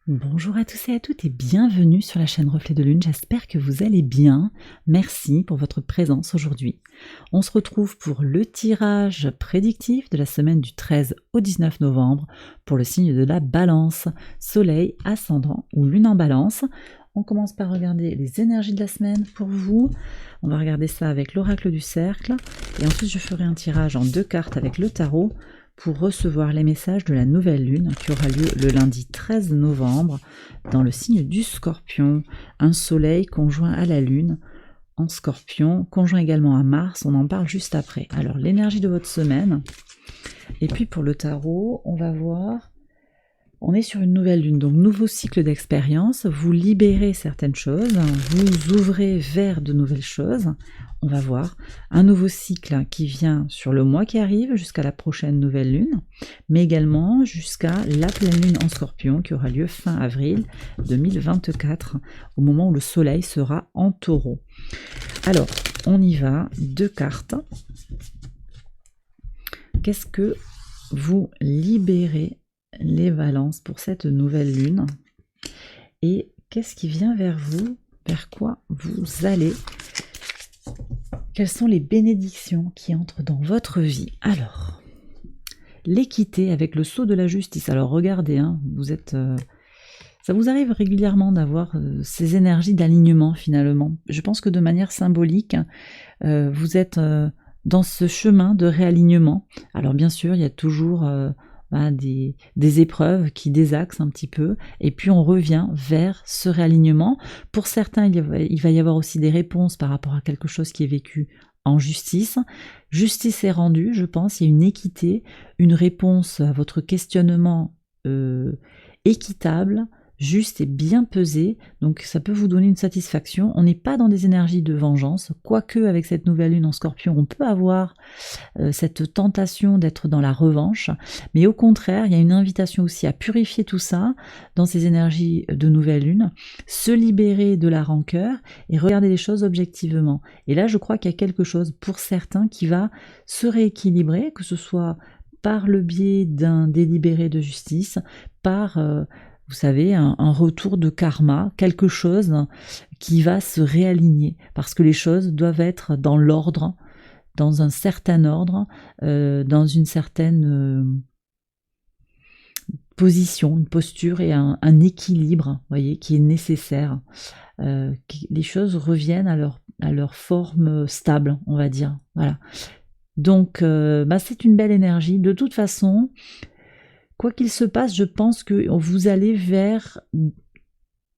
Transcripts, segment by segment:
Bonjour à tous et à toutes et bienvenue sur la chaîne Reflet de Lune, j'espère que vous allez bien. Merci pour votre présence aujourd'hui. On se retrouve pour le tirage prédictif de la semaine du 13 au 19 novembre pour le signe de la Balance, Soleil, Ascendant ou Lune en Balance. On commence par regarder les énergies de la semaine pour vous. On va regarder ça avec l'oracle du cercle et ensuite je ferai un tirage en 2 cartes avec le tarot pour recevoir les messages de la nouvelle lune qui aura lieu le lundi 13 novembre dans le signe du Scorpion. Un soleil conjoint à la lune en Scorpion, conjoint également à Mars, on en parle juste après. Alors l'énergie de votre semaine, et puis pour le tarot, on va voir, on est sur une nouvelle lune, donc nouveau cycle d'expérience, vous libérez certaines choses, vous ouvrez vers de nouvelles choses. On va voir un nouveau cycle qui vient sur le mois qui arrive jusqu'à la prochaine nouvelle lune, mais également jusqu'à la pleine lune en Scorpion qui aura lieu fin avril 2024, au moment où le soleil sera en taureau. Alors, on y va, 2 cartes. Qu'est-ce que vous libérez les balances pour cette nouvelle lune? Et qu'est-ce qui vient vers vous? Vers quoi vous allez? Quelles sont les bénédictions qui entrent dans votre vie? Alors, l'équité avec le sceau de la justice. Alors regardez, hein, vous êtes, ça vous arrive régulièrement d'avoir ces énergies d'alignement finalement. Je pense que de manière symbolique, vous êtes dans ce chemin de réalignement. Alors bien sûr, il y a toujours des épreuves qui désaxent un petit peu, et puis on revient vers ce réalignement. Pour certains, il va y avoir aussi des réponses par rapport à quelque chose qui est vécu en justice. Justice est rendue, je pense, il y a une équité, une réponse à votre questionnement équitable, juste et bien pesé, donc ça peut vous donner une satisfaction. On n'est pas dans des énergies de vengeance, quoique avec cette nouvelle lune en Scorpion, on peut avoir cette tentation d'être dans la revanche, mais au contraire, il y a une invitation aussi à purifier tout ça dans ces énergies de nouvelle lune, se libérer de la rancœur et regarder les choses objectivement. Et là, je crois qu'il y a quelque chose pour certains qui va se rééquilibrer, que ce soit par le biais d'un délibéré de justice, par vous savez, un retour de karma, quelque chose qui va se réaligner, parce que les choses doivent être dans l'ordre, dans un certain ordre, dans une certaine position, une posture et un équilibre, voyez, qui est nécessaire. Les choses reviennent à leur forme stable, on va dire. Voilà. Donc, c'est une belle énergie. De toute façon, quoi qu'il se passe, je pense que vous allez vers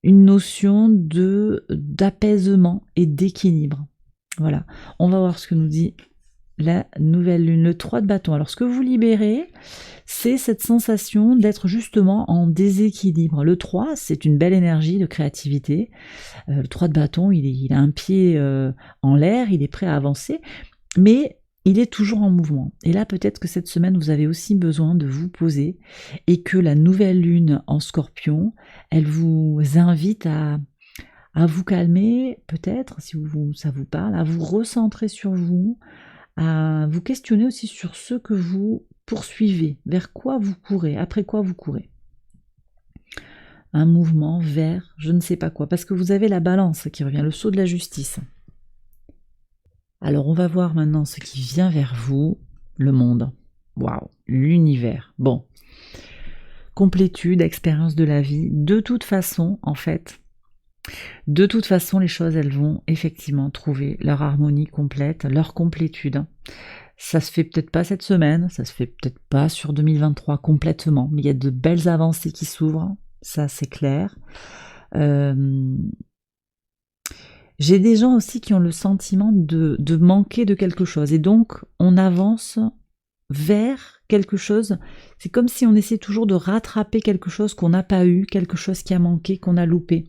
une notion d'apaisement et d'équilibre. Voilà, on va voir ce que nous dit la nouvelle lune, le 3 de bâton. Alors ce que vous libérez, c'est cette sensation d'être justement en déséquilibre. Le 3, c'est une belle énergie de créativité. Le 3 de bâton, il a un pied en l'air, il est prêt à avancer, mais il est toujours en mouvement. Et là, peut-être que cette semaine, vous avez aussi besoin de vous poser et que la nouvelle lune en Scorpion, elle vous invite à vous calmer, peut-être, si ça vous parle, à vous recentrer sur vous, à vous questionner aussi sur ce que vous poursuivez, vers quoi vous courez, après quoi vous courez. Un mouvement vers je ne sais pas quoi, parce que vous avez la balance qui revient, le sceau de la justice. Alors on va voir maintenant ce qui vient vers vous, le monde. Waouh, l'univers. Bon. Complétude, expérience de la vie. De toute façon, en fait, les choses, elles vont effectivement trouver leur harmonie complète, leur complétude. Ça se fait peut-être pas cette semaine, ça se fait peut-être pas sur 2023 complètement, mais il y a de belles avancées qui s'ouvrent, ça c'est clair. J'ai des gens aussi qui ont le sentiment de manquer de quelque chose, et donc on avance vers quelque chose. C'est comme si on essayait toujours de rattraper quelque chose qu'on n'a pas eu, quelque chose qui a manqué, qu'on a loupé.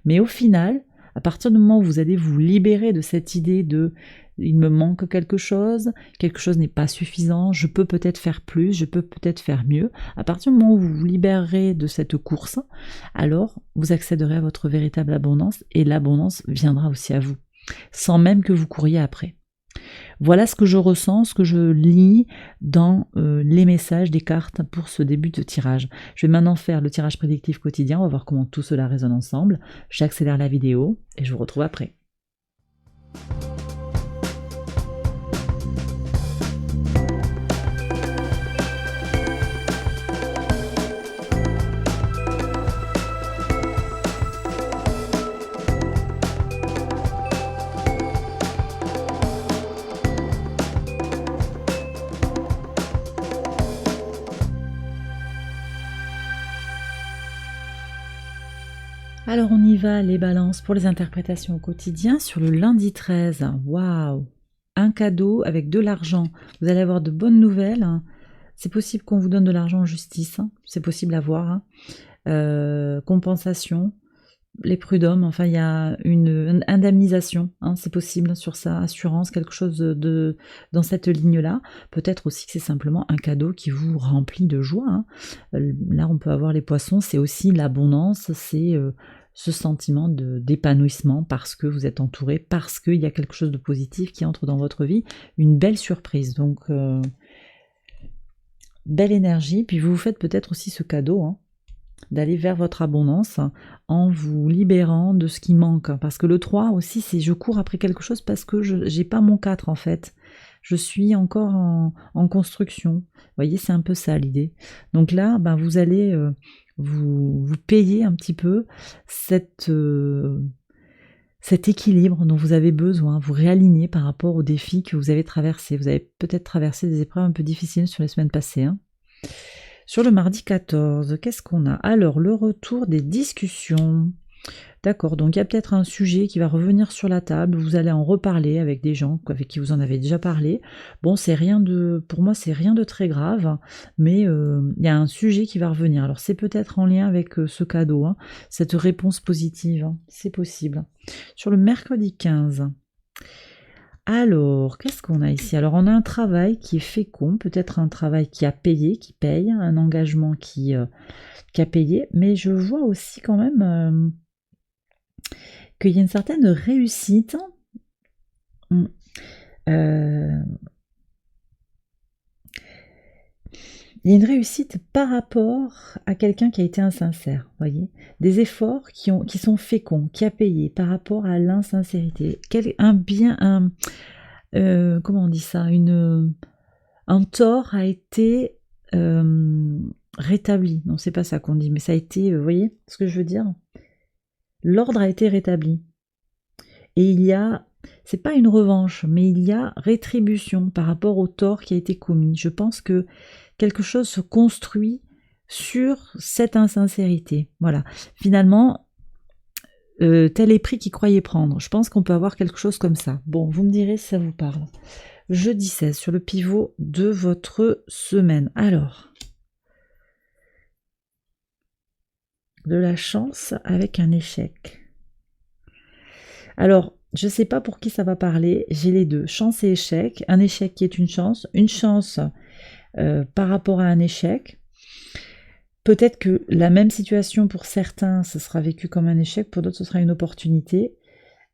Mais au final, à partir du moment où vous allez vous libérer de cette idée de il me manque quelque chose n'est pas suffisant, je peux peut-être faire plus, je peux peut-être faire mieux. À partir du moment où vous vous libérerez de cette course, alors vous accéderez à votre véritable abondance et l'abondance viendra aussi à vous, sans même que vous couriez après. Voilà ce que je ressens, ce que je lis dans les messages des cartes pour ce début de tirage. Je vais maintenant faire le tirage prédictif quotidien, on va voir comment tout cela résonne ensemble. J'accélère la vidéo et je vous retrouve après. Alors on y va, les balances pour les interprétations au quotidien sur le lundi 13. Waouh! Un cadeau avec de l'argent. Vous allez avoir de bonnes nouvelles. C'est possible qu'on vous donne de l'argent en justice. C'est possible à voir. Compensation. Les prud'hommes, enfin il y a une indemnisation, c'est possible sur ça, assurance, quelque chose dans cette ligne-là. Peut-être aussi que c'est simplement un cadeau qui vous remplit de joie. Là on peut avoir les poissons, c'est aussi l'abondance, c'est ce sentiment d'épanouissement parce que vous êtes entouré, parce qu'il y a quelque chose de positif qui entre dans votre vie, une belle surprise. Donc belle énergie, puis vous vous faites peut-être aussi ce cadeau, d'aller vers votre abondance en vous libérant de ce qui manque. Parce que le 3 aussi, c'est je cours après quelque chose parce que je n'ai pas mon 4 en fait. Je suis encore en construction. Vous voyez, c'est un peu ça l'idée. Donc là, vous allez vous payer un petit peu cet équilibre dont vous avez besoin, vous réaligner par rapport aux défis que vous avez traversés. Vous avez peut-être traversé des épreuves un peu difficiles sur les semaines passées. Sur le mardi 14, qu'est-ce qu'on a? Alors, le retour des discussions. D'accord, donc il y a peut-être un sujet qui va revenir sur la table, vous allez en reparler avec des gens avec qui vous en avez déjà parlé. Bon, pour moi, c'est rien de très grave, mais il y a un sujet qui va revenir. Alors, c'est peut-être en lien avec ce cadeau, cette réponse positive, c'est possible. Sur le mercredi 15, alors, qu'est-ce qu'on a ici? Alors, on a un travail qui est fécond, peut-être un travail qui a payé, qui paye, un engagement qui a payé, mais je vois aussi quand même qu'il y a une certaine réussite. Il y a une réussite par rapport à quelqu'un qui a été insincère, voyez, des efforts qui sont féconds, qui a payé par rapport à l'insincérité. Comment on dit ça, un tort a été rétabli. Non, c'est pas ça qu'on dit, mais ça a été, vous voyez ce que je veux dire? L'ordre a été rétabli. Et c'est pas une revanche, mais il y a rétribution par rapport au tort qui a été commis. Je pense que quelque chose se construit sur cette insincérité. Voilà. Finalement, tel est prix qu'il croyait prendre. Je pense qu'on peut avoir quelque chose comme ça. Bon, vous me direz si ça vous parle. Jeudi 16, sur le pivot de votre semaine. Alors, de la chance avec un échec. Alors, je ne sais pas pour qui ça va parler, j'ai les deux, chance et échec. Un échec qui est une chance par rapport à un échec. Peut-être que la même situation pour certains, ce sera vécu comme un échec, pour d'autres, ce sera une opportunité.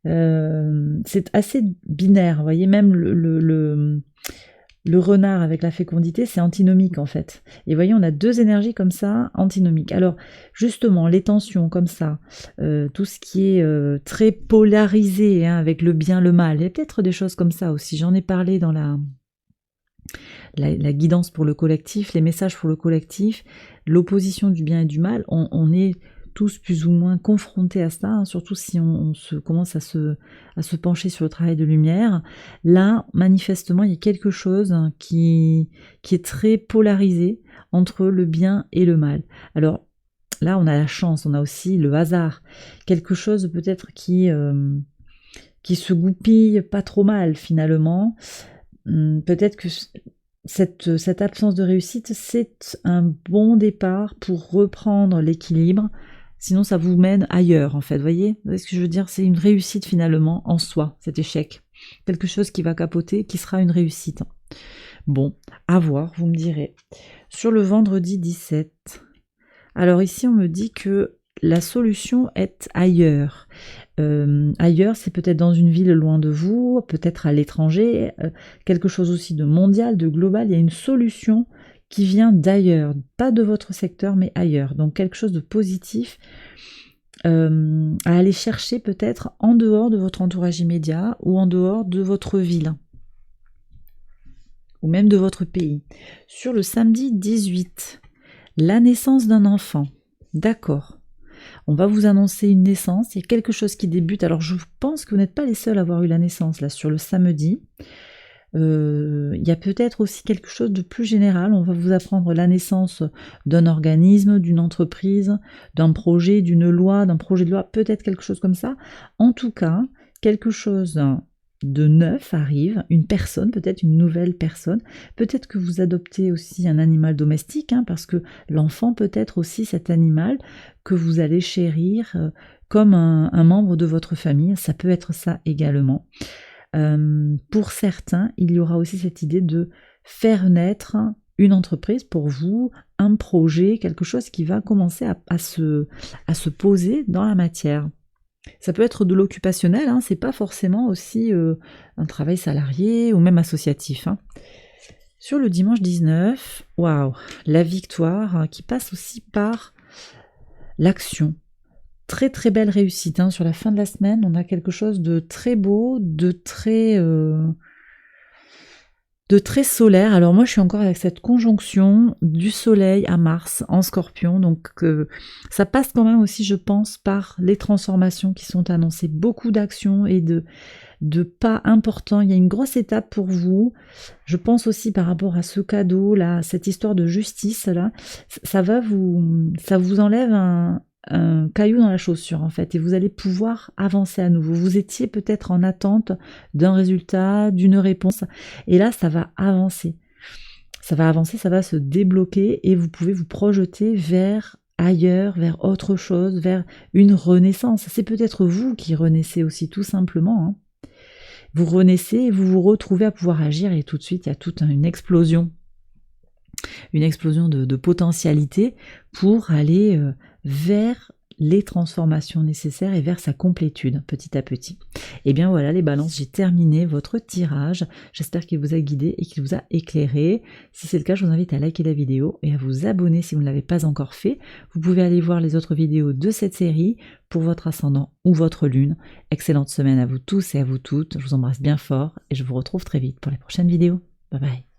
C'est assez binaire, vous voyez, même le renard avec la fécondité, c'est antinomique en fait. Et vous voyez, on a deux énergies comme ça, antinomiques. Alors, justement, les tensions comme ça, tout ce qui est très polarisé, avec le bien, le mal, il y a peut-être des choses comme ça aussi. J'en ai parlé dans la guidance pour le collectif, les messages pour le collectif, l'opposition du bien et du mal, on est tous plus ou moins confrontés à ça, surtout si on commence à se pencher sur le travail de lumière. Là, manifestement, il y a quelque chose qui est très polarisé entre le bien et le mal. Alors là, on a la chance, on a aussi le hasard, quelque chose peut-être qui se goupille pas trop mal finalement. Peut-être que cette absence de réussite, c'est un bon départ pour reprendre l'équilibre. Sinon, ça vous mène ailleurs, en fait. Vous voyez ce que je veux dire? C'est une réussite, finalement, en soi, cet échec. Quelque chose qui va capoter, qui sera une réussite. Bon, à voir, vous me direz. Sur le vendredi 17. Alors ici, on me dit que la solution est ailleurs. Ailleurs, c'est peut-être dans une ville loin de vous, peut-être à l'étranger, quelque chose aussi de mondial, de global. Il y a une solution qui vient d'ailleurs, pas de votre secteur, mais ailleurs. Donc quelque chose de positif à aller chercher peut-être en dehors de votre entourage immédiat ou en dehors de votre ville ou même de votre pays. Sur le samedi 18, la naissance d'un enfant. D'accord. On va vous annoncer une naissance, il y a quelque chose qui débute. Alors je pense que vous n'êtes pas les seuls à avoir eu la naissance là sur le samedi. Il y a peut-être aussi quelque chose de plus général. On va vous apprendre la naissance d'un organisme, d'une entreprise, d'un projet, d'une loi, d'un projet de loi, peut-être quelque chose comme ça. En tout cas, quelque chose de neuf arrive, une personne, peut-être une nouvelle personne. Peut-être que vous adoptez aussi un animal domestique, hein, parce que l'enfant peut être aussi cet animal que vous allez chérir comme un membre de votre famille. Ça peut être ça également. Pour certains, il y aura aussi cette idée de faire naître une entreprise pour vous, un projet, quelque chose qui va commencer à se poser dans la matière. Ça peut être de l'occupationnel, hein, c'est pas forcément aussi un travail salarié ou même associatif. Hein. Sur le dimanche 19, waouh, la victoire qui passe aussi par l'action. Très très belle réussite, hein. Sur la fin de la semaine, on a quelque chose de très beau, de très solaire. Alors moi je suis encore avec cette conjonction du soleil à Mars en Scorpion, donc ça passe quand même aussi, je pense, par les transformations qui sont annoncées, beaucoup d'actions et de pas importants. Il y a une grosse étape pour vous. Je pense aussi par rapport à ce cadeau là, cette histoire de justice là, ça vous enlève un caillou dans la chaussure en fait, et vous allez pouvoir avancer à nouveau. Vous étiez peut-être en attente d'un résultat, d'une réponse, et là ça va avancer. Ça va avancer, ça va se débloquer, et vous pouvez vous projeter vers ailleurs, vers autre chose, vers une renaissance. C'est peut-être vous qui renaissez aussi, tout simplement. Hein. Vous renaissez et vous vous retrouvez à pouvoir agir, et tout de suite il y a toute une explosion de potentialité pour aller vers les transformations nécessaires et vers sa complétude petit à petit. Et bien voilà les balances, j'ai terminé votre tirage. J'espère qu'il vous a guidé et qu'il vous a éclairé. Si c'est le cas, je vous invite à liker la vidéo et à vous abonner si vous ne l'avez pas encore fait. Vous pouvez aller voir les autres vidéos de cette série pour votre ascendant ou votre lune. Excellente semaine à vous tous et à vous toutes. Je vous embrasse bien fort et je vous retrouve très vite pour les prochaines vidéos. Bye bye.